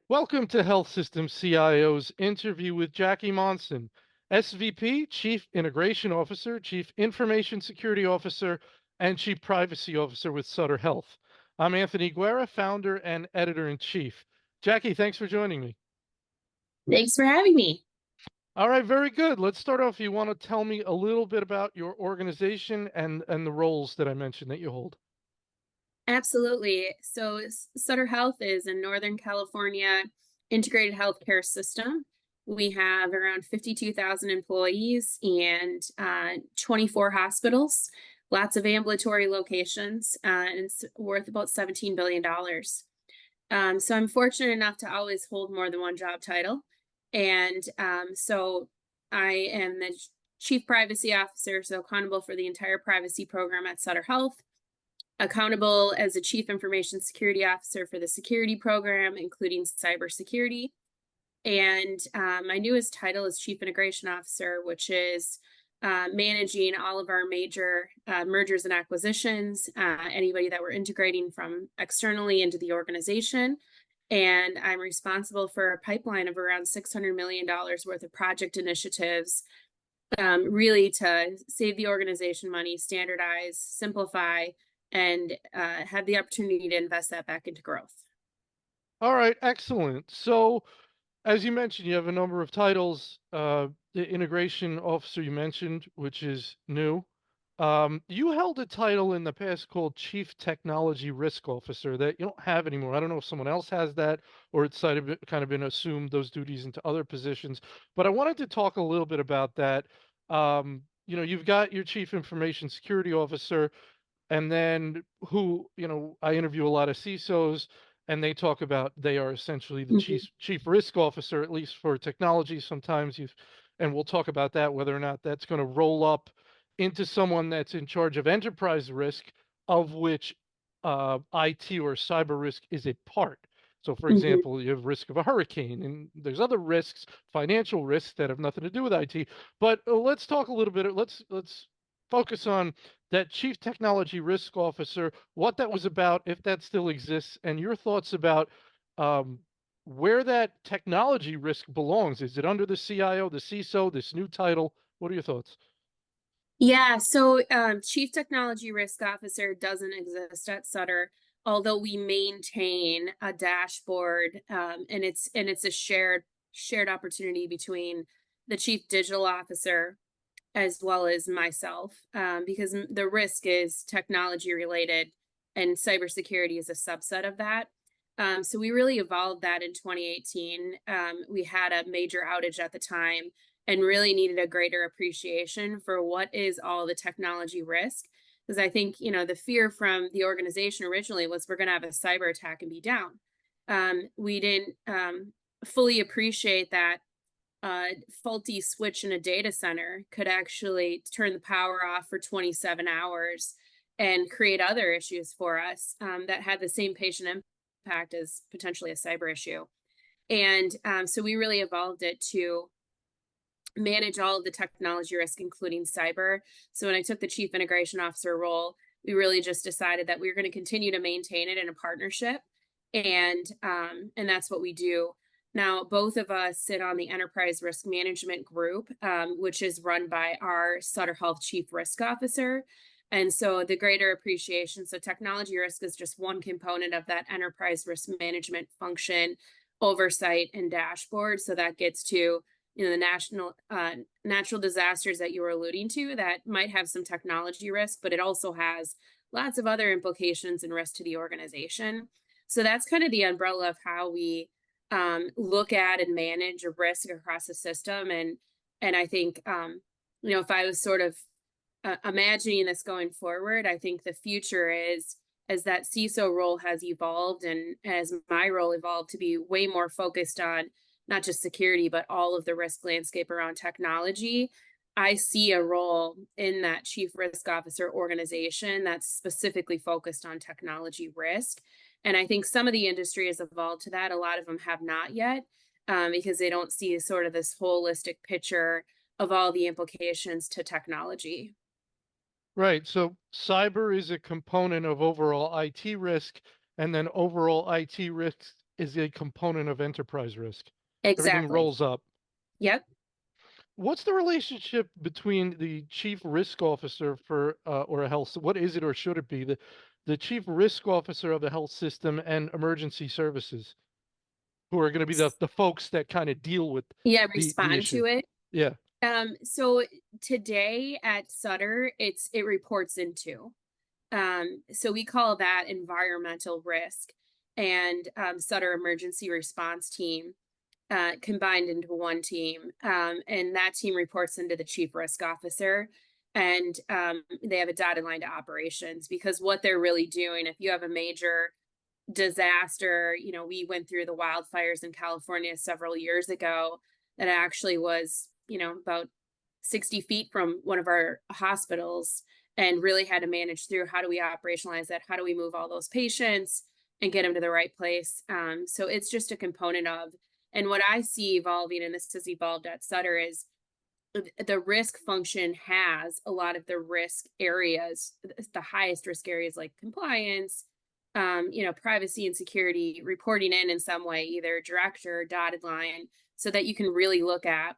Welcome to Health System CIO's interview with Jacki Monson, SVP, Chief Integration Officer, Chief Information Security Officer, and Chief Privacy Officer with Sutter Health. I'm Anthony Guerra, Founder and Editor-in-Chief. Jacki, thanks for joining me. Thanks for having me. All right, very good. Let's start off. You want to tell me a little bit about your organization and the roles that I mentioned that you hold? Absolutely. So Sutter Health is a Northern California integrated healthcare system. We have around 52,000 employees and 24 hospitals, lots of ambulatory locations, and it's worth about $17 billion. So I'm fortunate enough to always hold more than one job title. And so I am the Chief Privacy Officer, so accountable for the entire privacy program at Sutter Health, accountable as a Chief Information Security Officer for the security program, including cybersecurity. And my newest title is Chief Integration Officer, which is managing all of our major mergers and acquisitions, anybody that we're integrating from externally into the organization. And I'm responsible for a pipeline of around $600 million worth of project initiatives, really to save the organization money, standardize, simplify, and have the opportunity to invest that back into growth. All right, excellent. So, as you mentioned, you have a number of titles. The integration officer you mentioned, which is new. You held a title in the past called Chief Technology Risk Officer that you don't have anymore. I don't know if someone else has that or it's kind of been assumed those duties into other positions. But I wanted to talk a little bit about that. You've got your Chief Information Security Officer, and then I interview a lot of CISOs, and they talk about they are essentially the chief risk officer, at least for technology. Sometimes and we'll talk about that, whether or not that's going to roll up into someone that's in charge of enterprise risk, of which IT or cyber risk is a part. So, for example, you have risk of a hurricane, and there's other risks, financial risks that have nothing to do with IT. But let's talk a little bit. Let's focus on that Chief Technology Risk Officer, what that was about, if that still exists, and your thoughts about where that technology risk belongs. Is it under the CIO, the CISO, this new title? What are your thoughts? Yeah, so Chief Technology Risk Officer doesn't exist at Sutter, although we maintain a dashboard, and it's a shared opportunity between the Chief Digital Officer as well as myself, because the risk is technology related and cybersecurity is a subset of that. So we really evolved that in 2018. We had a major outage at the time and really needed a greater appreciation for what is all the technology risk. Because I think, the fear from the organization originally was we're going to have a cyber attack and be down. We didn't fully appreciate that faulty switch in a data center could actually turn the power off for 27 hours and create other issues for us that had the same patient impact as potentially a cyber issue. And so we really evolved it to manage all of the technology risk, including cyber. So when I took the Chief Integration Officer role, we really just decided that we were going to continue to maintain it in a partnership. And that's what we do. Now, both of us sit on the Enterprise Risk Management Group, which is run by our Sutter Health Chief Risk Officer. And so the greater appreciation, so technology risk is just one component of that enterprise risk management function, oversight, and dashboard. So that gets to the natural disasters that you were alluding to that might have some technology risk, but it also has lots of other implications and risk to the organization. So that's kind of the umbrella of how we look at and manage a risk across the system. And I think, if I was sort of imagining this going forward, I think the future is, as that CISO role has evolved and as my role evolved to be way more focused on not just security, but all of the risk landscape around technology, I see a role in that Chief Risk Officer organization that's specifically focused on technology risk. And I think some of the industry has evolved to that. A lot of them have not yet, because they don't see sort of this holistic picture of all the implications to technology. Right. So cyber is a component of overall IT risk, and then overall IT risk is a component of enterprise risk. Everything Exactly. rolls up. Yep. What's the relationship between the chief risk officer for or a health? What is it or should it be the chief risk officer of a health system and emergency services, who are going to be the folks that kind of deal with Yeah, the respond issue? to it. Yeah. So today at Sutter, it reports into. So we call that environmental risk and Sutter emergency response team combined into one team. And that team reports into the chief risk officer. And they have a dotted line to operations because what they're really doing, if you have a major disaster, we went through the wildfires in California several years ago that actually was, about 60 feet from one of our hospitals and really had to manage through how do we operationalize that? How do we move all those patients and get them to the right place? So it's just a component of, and what I see evolving, and this has evolved at Sutter, is the risk function has a lot of the risk areas, the highest risk areas like compliance, privacy and security, reporting in some way, either direct or dotted line, so that you can really look at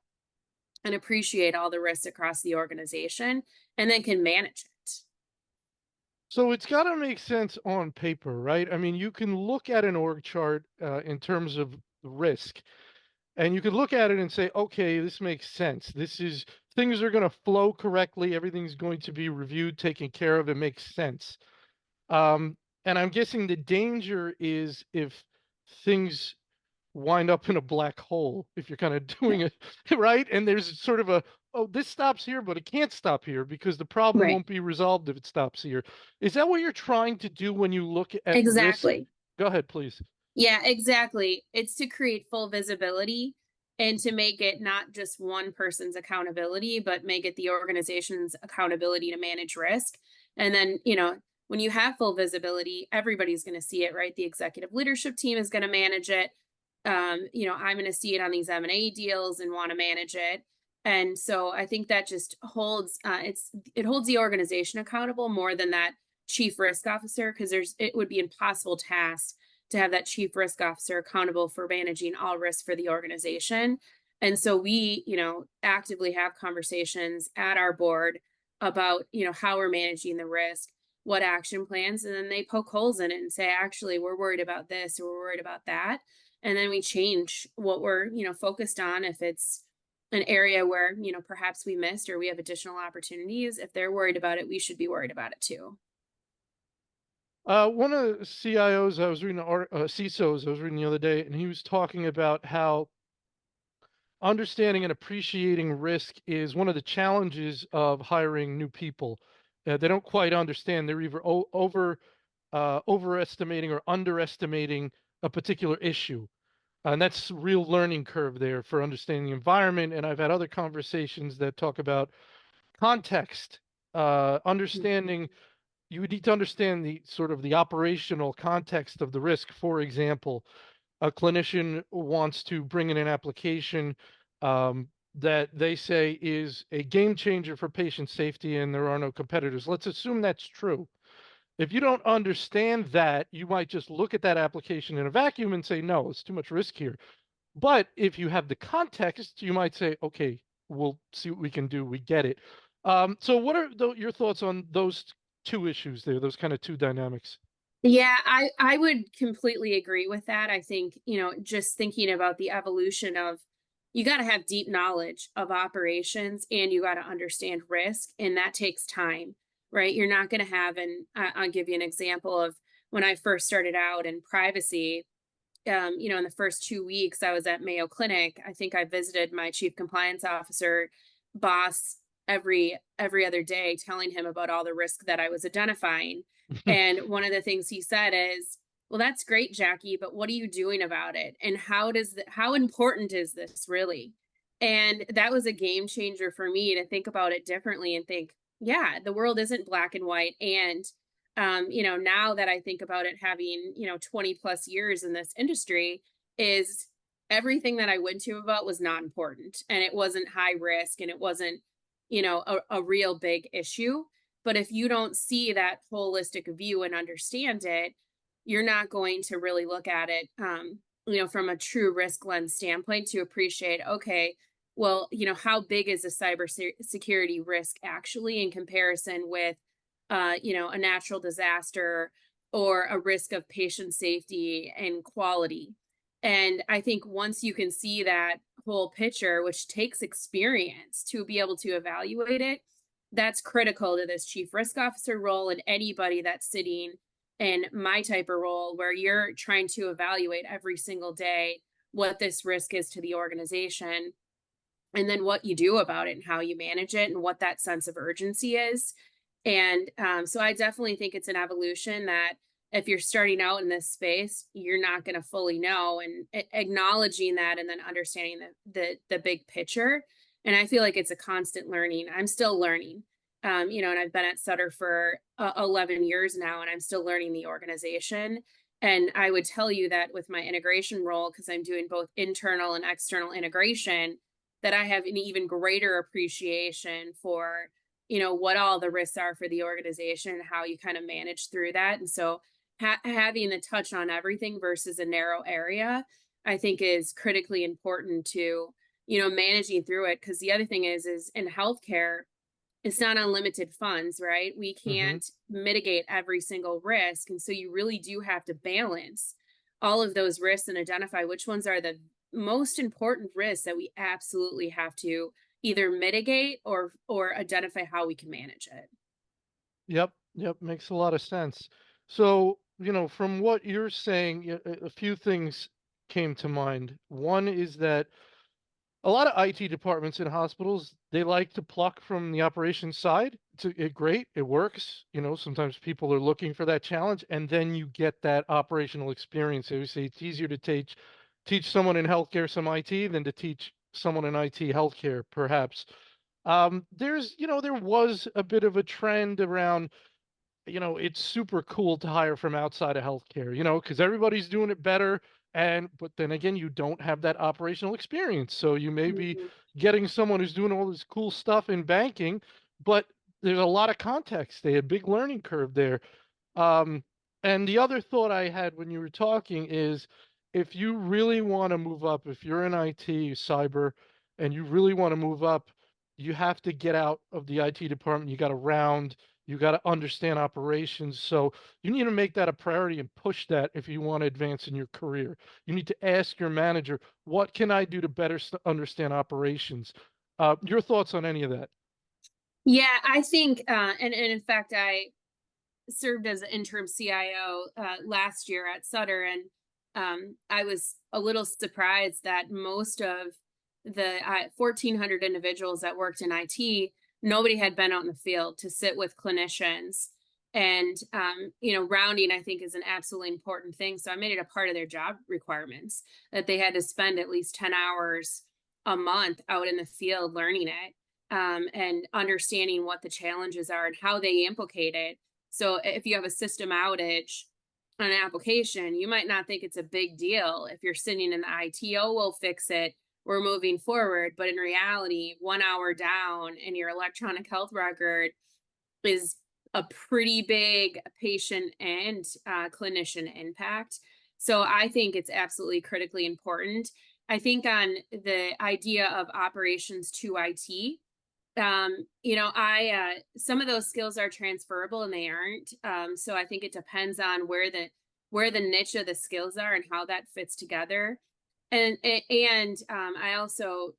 and appreciate all the risks across the organization and then can manage it. So it's got to make sense on paper, right? I mean, you can look at an org chart in terms of risk, and you could look at it and say, okay, this makes sense. This is things are going to flow correctly. Everything's going to be reviewed, taken care of. It makes sense. And I'm guessing the danger is if things wind up in a black hole, if you're kind of doing it right. And there's sort of a, oh, this stops here, but it can't stop here because the problem Right. won't be resolved if it stops here. Is that what you're trying to do when you look at risk? Exactly. Go ahead, please. Yeah, exactly. It's to create full visibility and to make it not just one person's accountability, but make it the organization's accountability to manage risk. And then, when you have full visibility, everybody's going to see it, right? The executive leadership team is going to manage it. I'm going to see it on these M&A deals and want to manage it. And so I think that just holds it holds the organization accountable more than that chief risk officer, because it would be impossible task to have that chief risk officer accountable for managing all risk for the organization. And so we, actively have conversations at our board about, how we're managing the risk, what action plans, and then they poke holes in it and say, actually, we're worried about this or we're worried about that. And then we change what we're, focused on. If it's an area where, perhaps we missed or we have additional opportunities, if they're worried about it, we should be worried about it too. One of the CIOs I was reading, CISOs I was reading the other day, and he was talking about how understanding and appreciating risk is one of the challenges of hiring new people. They don't quite understand. They're either overestimating or underestimating a particular issue. And that's real learning curve there for understanding the environment. And I've had other conversations that talk about context, Mhm. understanding. You would need to understand the sort of the operational context of the risk. For example, a clinician wants to bring in an application that they say is a game changer for patient safety and there are no competitors. Let's assume that's true. If you don't understand that, you might just look at that application in a vacuum and say, no, it's too much risk here. But if you have the context, you might say, okay, we'll see what we can do. We get it. So what are your thoughts on those two issues there, those kind of two dynamics? Yeah, I would completely agree with that. I think, just thinking about the evolution of, you got to have deep knowledge of operations and you got to understand risk, and that takes time, right? You're not going to have, and I'll give you an example of when I first started out in privacy. In the first 2 weeks I was at Mayo Clinic, I think I visited my chief compliance officer boss every other day, telling him about all the risk that I was identifying. And one of the things he said is, "Well, that's great, Jacki, but what are you doing about it? And how important is this really?" And that was a game changer for me to think about it differently and think, yeah, the world isn't black and white. And now that I think about it, having, 20 plus years in this industry, is everything that I went to about was not important and it wasn't high risk and it wasn't, a real big issue. But if you don't see that holistic view and understand it, you're not going to really look at it, from a true risk lens standpoint to appreciate, okay, well, how big is a security risk actually in comparison with, a natural disaster or a risk of patient safety and quality. And I think once you can see that whole picture, which takes experience to be able to evaluate it, that's critical to this chief risk officer role and anybody that's sitting in my type of role where you're trying to evaluate every single day what this risk is to the organization and then what you do about it and how you manage it and what that sense of urgency is. And so I definitely think it's an evolution that if you're starting out in this space, you're not going to fully know, and acknowledging that and then understanding the big picture. And I feel like it's a constant learning. I'm still learning. And I've been at Sutter for 11 years now, and I'm still learning the organization. And I would tell you that with my integration role, because I'm doing both internal and external integration, that I have an even greater appreciation for, what all the risks are for the organization and how you kind of manage through that. And so having the touch on everything versus a narrow area, I think is critically important to, managing through it. Because the other thing is in healthcare, it's not unlimited funds, right? We Hmm. can't mitigate every single risk. And so you really do have to balance all of those risks and identify which ones are the most important risks that we absolutely have to either mitigate or identify how we can manage it. Yep, yep, makes a lot of sense. So, from what you're saying, a few things came to mind. One is that a lot of IT departments in hospitals, they like to pluck from the operations side. Great, it works. Sometimes people are looking for that challenge, and then you get that operational experience. They say it's easier to teach someone in healthcare some IT than to teach someone in IT healthcare, perhaps. There was a bit of a trend around, it's super cool to hire from outside of healthcare, because everybody's doing it better. But then again, you don't have that operational experience. So you may be Mhm. getting someone who's doing all this cool stuff in banking, but there's a lot of context. They had a big learning curve there. Um, and the other thought I had when you were talking is, if you really want to move up, if you're in IT, cyber, and you really want to move up, you have to get out of the IT department. You got to understand operations. So you need to make that a priority and push that if you want to advance in your career. You need to ask your manager, what can I do to better understand operations? Your thoughts on any of that? Yeah, I think, and in fact, I served as an interim CIO last year at Sutter, and I was a little surprised that most of the 1,400 individuals that worked in IT, nobody had been out in the field to sit with clinicians. And rounding, I think, is an absolutely important thing. So I made it a part of their job requirements that they had to spend at least 10 hours a month out in the field learning it, and understanding what the challenges are and how they implicate it. So if you have a system outage on an application, you might not think it's a big deal if you're sitting in the ITO, we'll fix it, we're moving forward. But in reality, 1 hour down in your electronic health record is a pretty big patient and clinician impact. So I think it's absolutely critically important. I think on the idea of operations to IT, I some of those skills are transferable and they aren't. So I think it depends on where the niche of the skills are and how that fits together. And I also,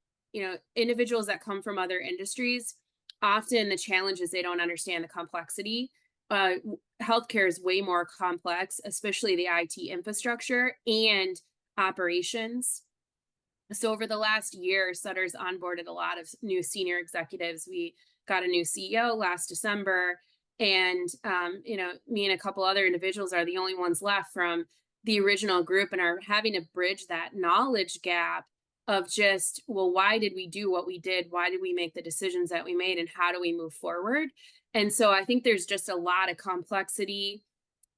individuals that come from other industries, often the challenge is they don't understand the complexity. Healthcare is way more complex, especially the IT infrastructure and operations. So over the last year, Sutter's onboarded a lot of new senior executives. We got a new CEO last December, and me and a couple other individuals are the only ones left from the original group, and are having to bridge that knowledge gap of just, well, why did we do what we did? Why did we make the decisions that we made, and how do we move forward? And so I think there's just a lot of complexity,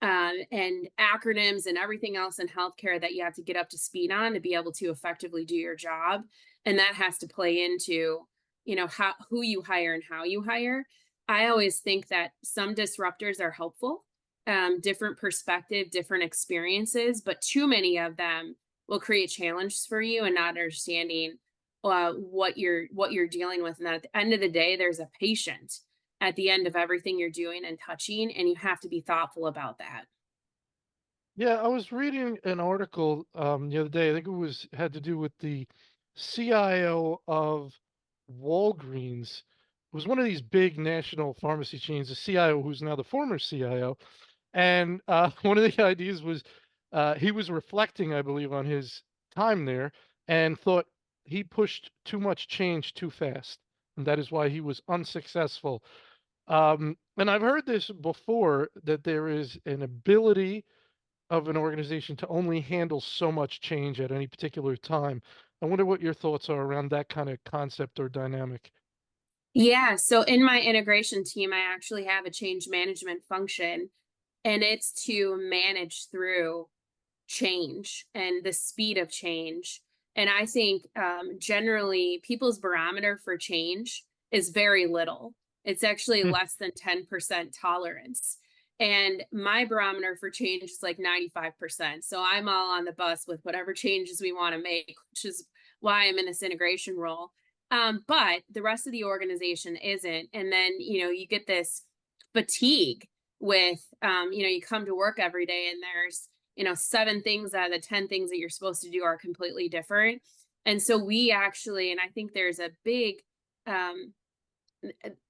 and acronyms and everything else in healthcare that you have to get up to speed on to be able to effectively do your job. And that has to play into, how who you hire and how you hire. I always think that some disruptors are helpful, different perspective, different experiences, but too many of them will create challenges for you and not understanding what you're dealing with. And that at the end of the day, there's a patient at the end of everything you're doing and touching, and you have to be thoughtful about that. Yeah, I was reading an article the other day. I think it was had to do with the CIO of Walgreens. It was one of these big national pharmacy chains, the CIO who's now the former CIO. And one of the ideas was he was reflecting, I believe, on his time there and thought he pushed too much change too fast. And that is why he was unsuccessful. And I've heard this before that there is an ability of an organization to only handle so much change at any particular time. I wonder what your thoughts are around that kind of concept or dynamic. Yeah, so in my integration team, I actually have a change management function, and it's to manage through change and the speed of change. And I think generally people's barometer for change is very little. It's actually Hmm. less than 10% tolerance. And my barometer for change is like 95%. So I'm all on the bus with whatever changes we want to make, which is why I'm in this integration role. But the rest of the organization isn't. And then, you get this fatigue with, you come to work every day and there's, 7 things out of the 10 things that you're supposed to do are completely different. And so we actually, and I think um,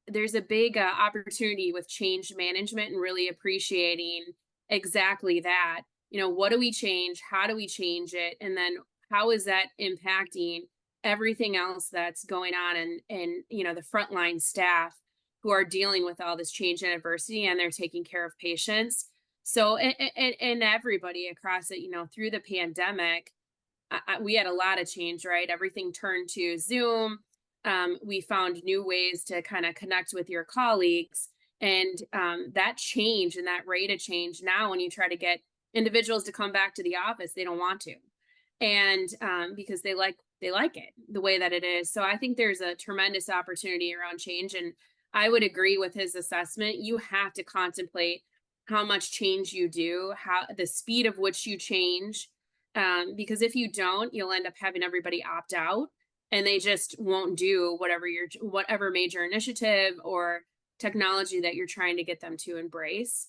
there's a big opportunity with change management and really appreciating exactly that. What do we change? How do we change it? And then how is that impacting everything else that's going on and the frontline staff who are dealing with all this change and adversity and they're taking care of patients. So and everybody across it, through the pandemic, we had a lot of change, right? Everything turned to Zoom. We found new ways to kind of connect with your colleagues. And that change and that rate of change now, when you try to get individuals to come back to the office, they don't want to. And because they like it the way that it is. So I think there's a tremendous opportunity around change. And I would agree with his assessment. You have to contemplate how much change you do, how the speed of which you change, because if you don't, you'll end up having everybody opt out and they just won't do whatever major initiative or technology that you're trying to get them to embrace.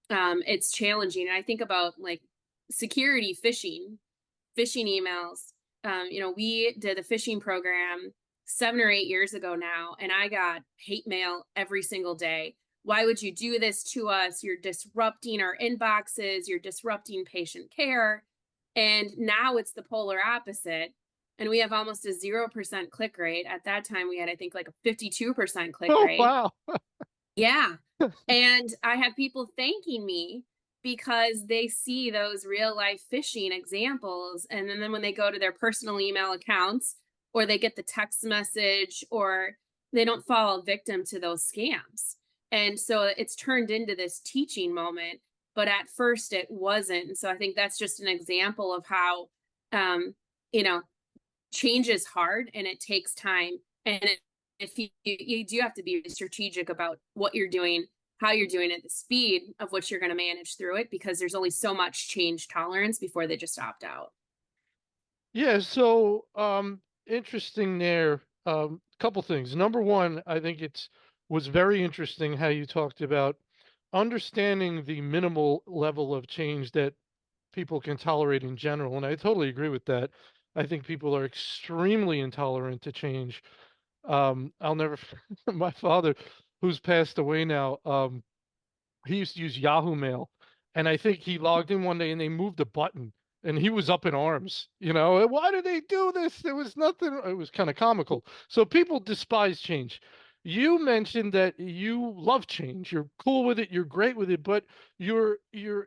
It's challenging. And I think about like security phishing emails. We did a phishing program 7 or 8 years ago now, and I got hate mail every single day. Why would you do this to us? You're disrupting our inboxes, you're disrupting patient care. And now it's the polar opposite. And we have almost a 0% click rate. At that time, we had, I think, like a 52% click Oh, rate. wow. Yeah. And I have people thanking me because they see those real life phishing examples. And then when they go to their personal email accounts or they get the text message or they don't fall victim to those scams. And so it's turned into this teaching moment, but at first it wasn't. And so I think that's just an example of how, um, you know, change is hard and it takes time. And if you do have to be strategic about what you're doing, how you're doing it, the speed of which you're going to manage through it, because there's only so much change tolerance before they just opt out. Yeah, so interesting there. Couple things. Number one, I think it's was very interesting how you talked about understanding the minimal level of change that people can tolerate in general, and I totally agree with that. I think people are extremely intolerant to change. I'll never my father, who's passed away now, he used to use Yahoo Mail, and I think he logged in one day and they moved a button, and he was up in arms. Why did they do this? There was nothing. It was kind of comical. So people despise change. You mentioned that you love change. You're cool with it. You're great with it, but you're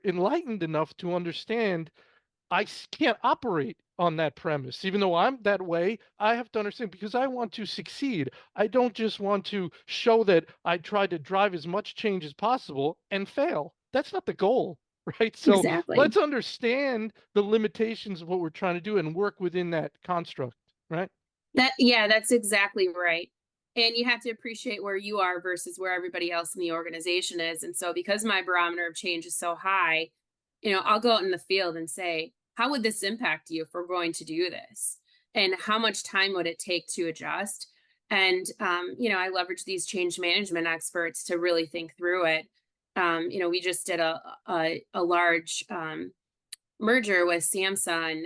enlightened enough to understand can't operate on that premise. Even though I'm that way, I have to understand because I want to succeed. I don't just want to show that I tried to drive as much change as possible and fail. That's not the goal, right? So Exactly. let's understand the limitations of what we're trying to do and work within that construct, right? Yeah, that's exactly right. And you have to appreciate where you are versus where everybody else in the organization is. And so because my barometer of change is so high, I'll go out in the field and say, how would this impact you if we're going to do this? And how much time would it take to adjust? And I leverage these change management experts to really think through it. We just did a large merger with Samsung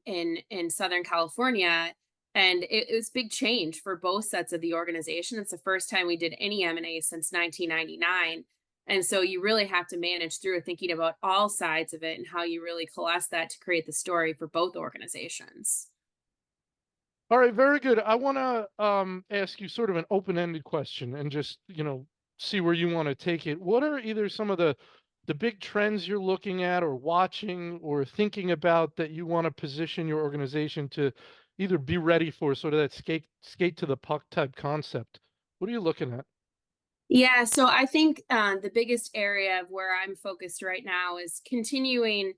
in Southern California, and it was big change for both sets of the organization. It's the first time we did any M&A since 1999. And so you really have to manage through thinking about all sides of it and how you really coalesce that to create the story for both organizations. All right, very good. I want to ask you sort of an open-ended question and just, see where you want to take it. What are either some of the big trends you're looking at or watching or thinking about that you want to position your organization to either be ready for, sort of that skate to the puck type concept? What are you looking at? Yeah, so I think the biggest area of where I'm focused right now is continuing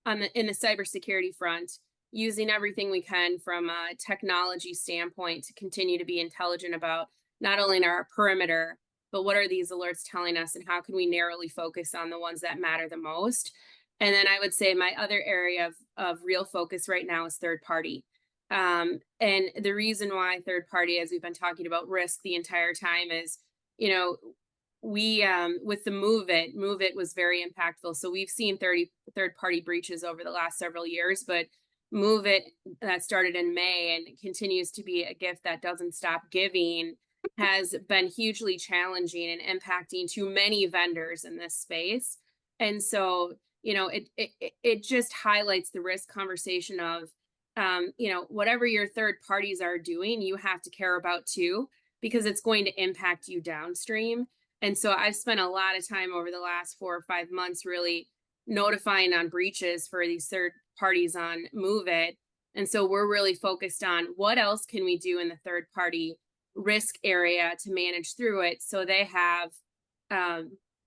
in the cybersecurity front, using everything we can from a technology standpoint to continue to be intelligent about not only our perimeter, but what are these alerts telling us, and how can we narrowly focus on the ones that matter the most. And then I would say my other area of real focus right now is third party. And the reason why third party, as we've been talking about risk the entire time, is you know, we with the move it was very impactful. So we've seen 30 third party breaches over the last several years, but move it that started in May and continues to be a gift that doesn't stop giving has been hugely challenging and impacting too many vendors in this space. And so, it just highlights the risk conversation of whatever your third parties are doing, you have to care about too, because it's going to impact you downstream. And so I've spent a lot of time over the last 4 or 5 months really notifying on breaches for these third parties on Move It. And so we're really focused on what else can we do in the third party risk area to manage through it. So they have,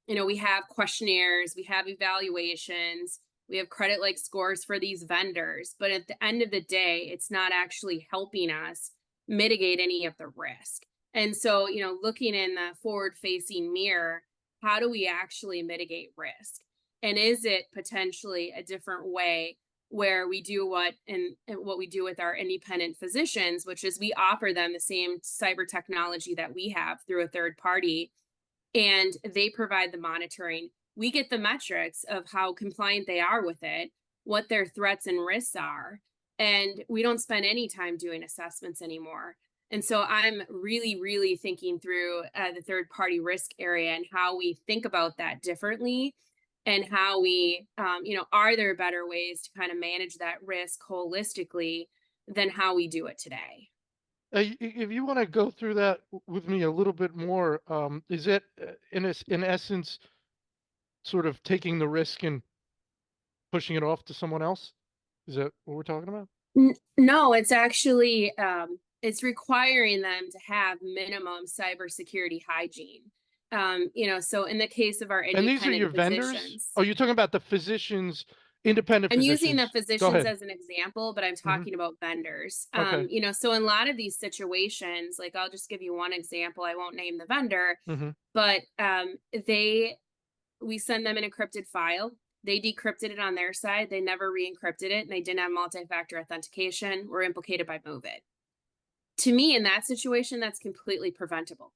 we have questionnaires, we have evaluations, we have credit like scores for these vendors. But at the end of the day, it's not actually helping us mitigate any of the risk. And so, looking in the forward facing mirror, how do we actually mitigate risk? And is it potentially a different way where we do what we do with our independent physicians, which is we offer them the same cyber technology that we have through a third party, and they provide the monitoring. We get the metrics of how compliant they are with it, what their threats and risks are, and we don't spend any time doing assessments anymore. And so I'm really, really thinking through the third party risk area and how we think about that differently, and how we, are there better ways to kind of manage that risk holistically than how we do it today? If you want to go through that with me a little bit more, is it in essence sort of taking the risk and pushing it off to someone else? Is that what we're talking about? No, it's actually it's requiring them to have minimum cybersecurity hygiene. So in the case of our And these are your independent vendors? physicians, Oh, you're talking about the physicians, independent I'm using the physicians. Go physicians ahead. as an example, but I'm Mhm. talking about vendors. Okay. So in a lot of these situations, like I'll just give you one example. I won't name the vendor, Mhm. but we send them an encrypted file. They decrypted it on their side. They never re-encrypted it, and they didn't have multi-factor authentication. Were implicated by Move It. To me, in that situation, that's completely preventable.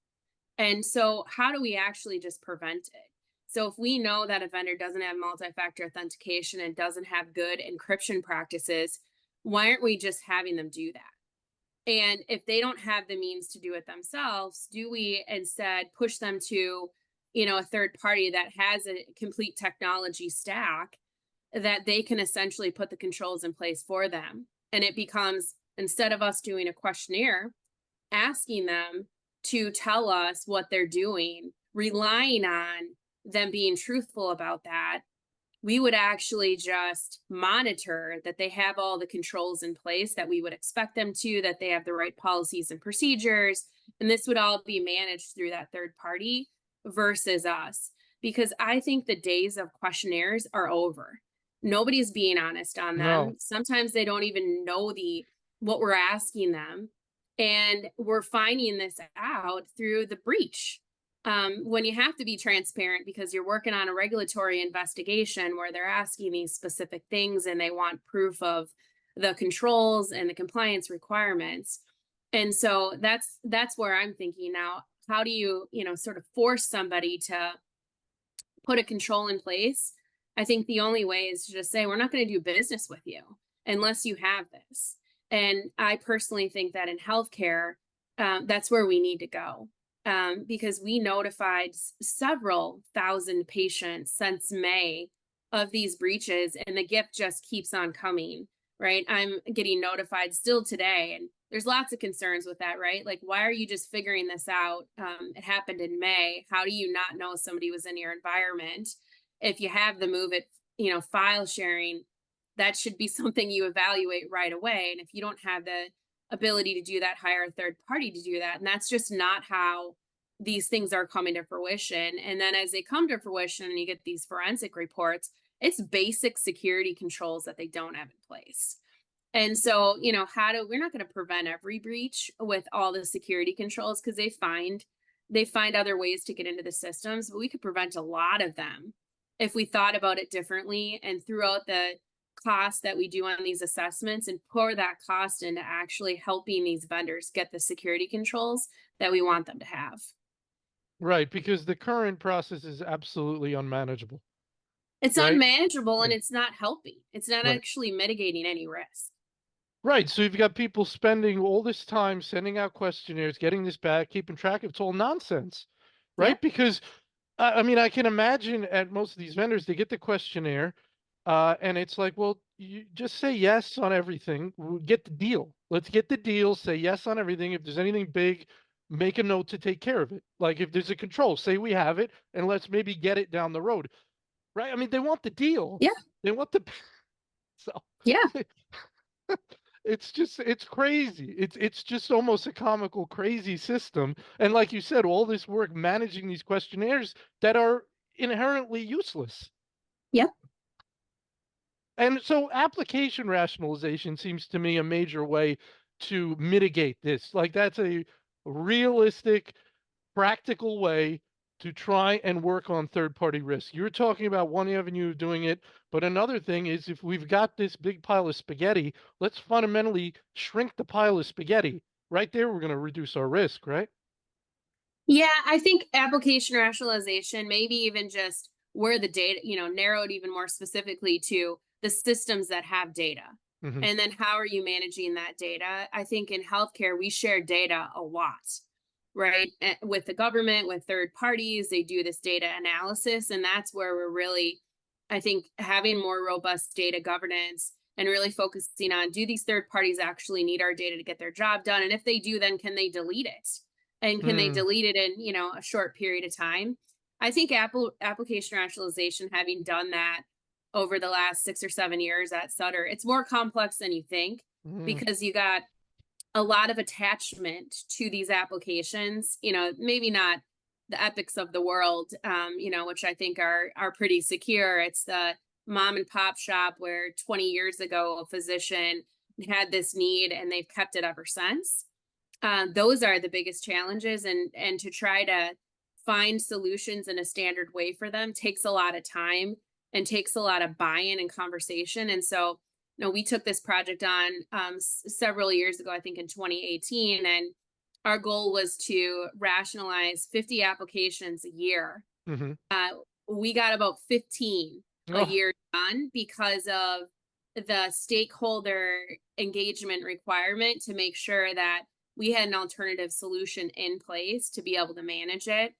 And so, how do we actually just prevent it? So, if we know that a vendor doesn't have multi factor authentication and doesn't have good encryption practices, why aren't we just having them do that? And if they don't have the means to do it themselves, do we instead push them to, a third party that has a complete technology stack that they can essentially put the controls in place for them? And it becomes, instead of us doing a questionnaire, asking them to tell us what they're doing, relying on them being truthful about that, we would actually just monitor that they have all the controls in place that we would expect them to, that they have the right policies and procedures. And this would all be managed through that third party versus us. Because I think the days of questionnaires are over. Nobody's being honest on them. No. Sometimes they don't even know what we're asking them. And we're finding this out through the breach. When you have to be transparent because you're working on a regulatory investigation where they're asking these specific things and they want proof of the controls and the compliance requirements. And so that's where I'm thinking now, how do you, sort of force somebody to put a control in place? I think the only way is to just say, we're not going to do business with you unless you have this. And I personally think that in healthcare, that's where we need to go, because we notified several thousand patients since May of these breaches, and the gift just keeps on coming, right? I'm getting notified still today, and there's lots of concerns with that, right? Like, why are you just figuring this out? It happened in May. How do you not know somebody was in your environment? If you have the move it, file sharing, that should be something you evaluate right away. And if you don't have the ability to do that, hire a third party to do that. And that's just not how these things are coming to fruition. And then as they come to fruition and you get these forensic reports, it's basic security controls that they don't have in place. And so, we're not going to prevent every breach with all the security controls, because they find other ways to get into the systems, but we could prevent a lot of them if we thought about it differently and threw out the cost that we do on these assessments and pour that cost into actually helping these vendors get the security controls that we want them to have. Right, because the current process is absolutely unmanageable, It's right? unmanageable and Yeah, it's not helping. It's not right. actually mitigating any risk. Right, so you've got people spending all this time sending out questionnaires, getting this back, keeping track of it's all nonsense, right? Yep. Because I mean, I can imagine at most of these vendors, they get the questionnaire, and it's like, well, you just say yes on everything. We'll get the deal. Let's get the deal. Say yes on everything. If there's anything big, make a note to take care of it. Like if there's a control, say we have it, and let's maybe get it down the road, right? I mean, they want the deal. Yeah. They want the so. Yeah. It's crazy. It's just almost a comical crazy system. And like you said, all this work managing these questionnaires that are inherently useless. Yep. And so application rationalization seems to me a major way to mitigate this. Like that's a realistic, practical way to try and work on third-party risk. You're talking about one avenue of doing it, but another thing is if we've got this big pile of spaghetti, let's fundamentally shrink the pile of spaghetti. Right there, we're going to reduce our risk, right? Yeah, I think application rationalization, maybe even just where the data, narrowed even more specifically to the systems that have data. Hmm. And then how are you managing that data? I think in healthcare, we share data a lot, right? With the government, with third parties, they do this data analysis. And that's where we're really, I think, having more robust data governance and really focusing on, do these third parties actually need our data to get their job done? And if they do, then can they delete it? And can they Mm, delete it in, a short period of time? I think application rationalization, having done that over the last 6 or 7 years at Sutter, it's more complex than you think, mm, because you got a lot of attachment to these applications. Maybe not the epics of the world, which I think are pretty secure. It's the mom and pop shop where 20 years ago a physician had this need and they've kept it ever since. Those are the biggest challenges, and to try to find solutions in a standard way for them takes a lot of time and takes a lot of buy-in and conversation. And so, we took this project on several years ago, I think in 2018, and our goal was to rationalize 50 applications a year. hmm. uh, we got about 15 a Oh, year done because of the stakeholder engagement requirement to make sure that we had an alternative solution in place to be able to manage it.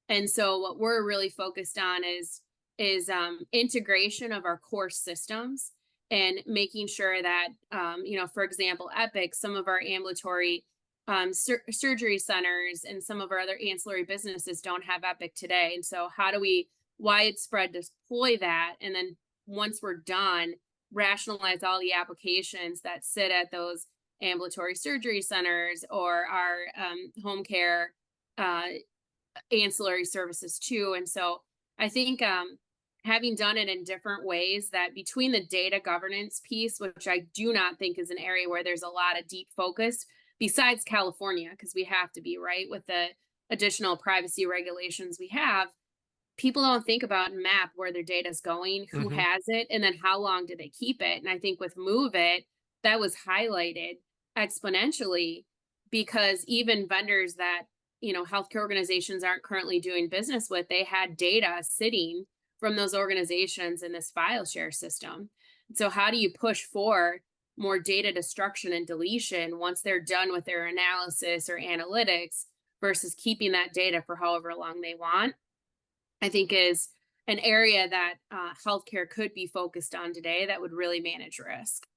And so what we're really focused on is integration of our core systems and making sure that, for example, Epic, some of our ambulatory surgery centers and some of our other ancillary businesses don't have Epic today. And so how do we widespread deploy that? And then once we're done, rationalize all the applications that sit at those ambulatory surgery centers or our home care uh, ancillary services too. And so I think having done it in different ways, that between the data governance piece, which I do not think is an area where there's a lot of deep focus, besides California, because we have to be, right, with the additional privacy regulations we have, people don't think about and map where their data is going, who Hmm. has it, and then how long do they keep it. And I think with Move It, that was highlighted exponentially because even vendors that, healthcare organizations aren't currently doing business with, they had data sitting from those organizations in this file share system. So how do you push for more data destruction and deletion once they're done with their analysis or analytics versus keeping that data for however long they want? I think is an area that healthcare could be focused on today that would really manage risk.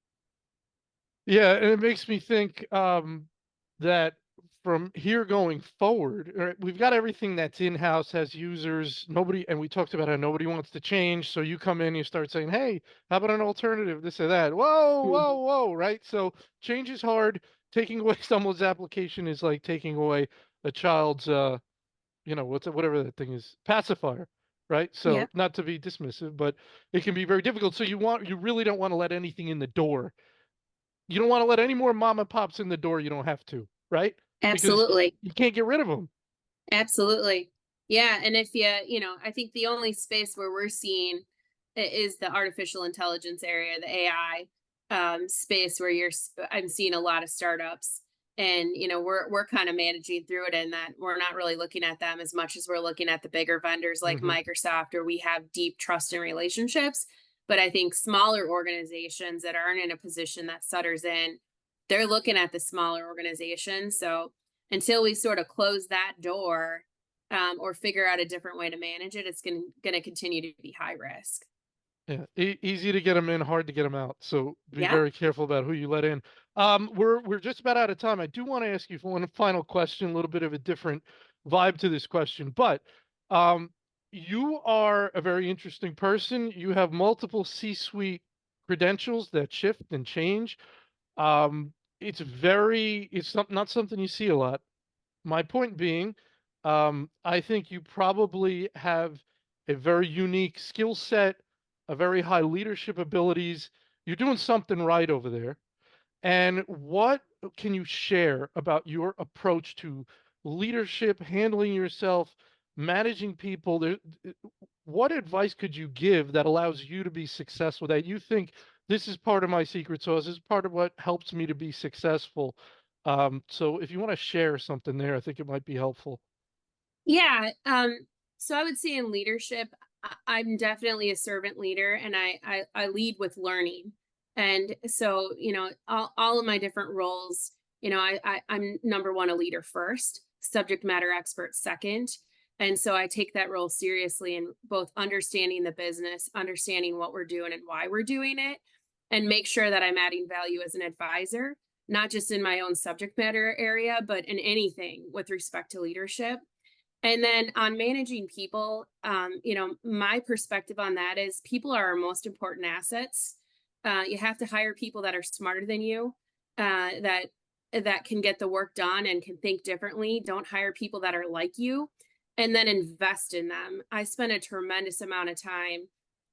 Yeah, and it makes me think that from here going forward, right, we've got everything that's in house, has users. Nobody, and we talked about how nobody wants to change. So you come in, you start saying, "Hey, how about an alternative? This or that." Whoa, whoa, Mhm. whoa! Right. So change is hard. Taking away someone's application is like taking away a child's, whatever that thing is, pacifier. Right. So Yep, not to be dismissive, but it can be very difficult. So you really don't want to let anything in the door. You don't wanna let any more mom and pops in the door you don't have to, right? Because absolutely. you can't get rid of them. Absolutely. Yeah, and if I think the only space where we're seeing is the artificial intelligence area, the AI space where I'm seeing a lot of startups, and we're kind of managing through it in that we're not really looking at them as much as we're looking at the bigger vendors like Mhm. Microsoft, or we have deep trust and relationships. But I think smaller organizations that aren't in a position that Sutter's in, they're looking at the smaller organizations. So until we sort of close that door, or figure out a different way to manage it, it's going to continue to be high risk. Yeah, easy to get them in, hard to get them out, so be Yeah. very careful about who you let in. We're just about out of time. I do wanna ask you for one final question, a little bit of a different vibe to this question, but, um, you are a very interesting person. You have multiple C-suite credentials that shift and change. It's not something you see a lot. My point being, I think you probably have a very unique skill set, a very high leadership abilities. You're doing something right over there. And what can you share about your approach to leadership, handling yourself, managing people? What advice could you give that allows you to be successful? That you think this is part of my secret sauce, this is part of what helps me to be successful. So if you want to share something there, I think it might be helpful. Yeah. So I would say in leadership, I'm definitely a servant leader, and I lead with learning. And so, all of my different roles, I'm number one, a leader first, subject matter expert second. And so I take that role seriously in both understanding the business, understanding what we're doing and why we're doing it, and make sure that I'm adding value as an advisor, not just in my own subject matter area, but in anything with respect to leadership. And then on managing people, my perspective on that is people are our most important assets. You have to hire people that are smarter than you, that can get the work done and can think differently. Don't hire people that are like you, and then invest in them. I spend a tremendous amount of time.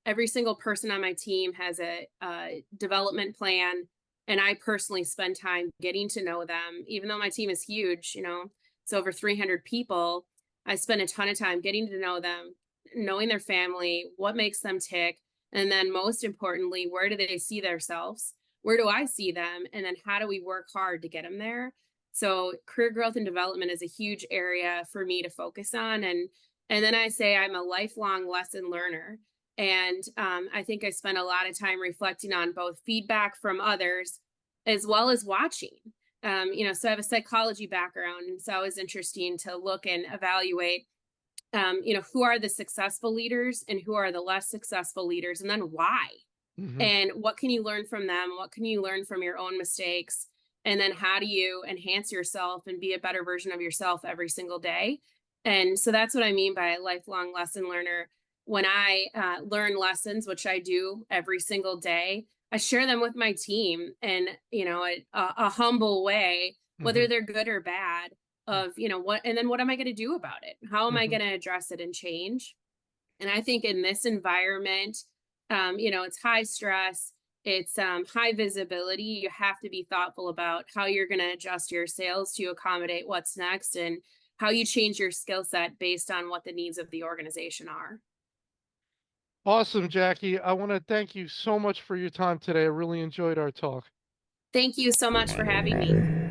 Every single person on my team has a development plan, and I personally spend time getting to know them. Even though my team is huge, it's over 300 people. I spend a ton of time getting to know them, knowing their family, what makes them tick, and then most importantly, where do they see themselves? Where do I see them? And then how do we work hard to get them there? So career growth and development is a huge area for me to focus on. And then I say I'm a lifelong lesson learner. And I think I spend a lot of time reflecting on both feedback from others as well as watching. So I have a psychology background, and so it was interesting to look and evaluate, who are the successful leaders and who are the less successful leaders, and then why, Hmm. and what can you learn from them? What can you learn from your own mistakes? And then how do you enhance yourself and be a better version of yourself every single day? And so that's what I mean by a lifelong lesson learner. When I learn lessons, which I do every single day, I share them with my team in, a humble way, whether Hmm. they're good or bad. Of what, and then what am I going to do about it? How am I Hmm. going to address it and change? And I think in this environment, it's high stress. it's high visibility. You have to be thoughtful about how you're going to adjust your sales to accommodate what's next, and how you change your skill set based on what the needs of the organization are. Awesome, Jackie. I want to thank you so much for your time today. I really enjoyed our talk. Thank you so much for having me.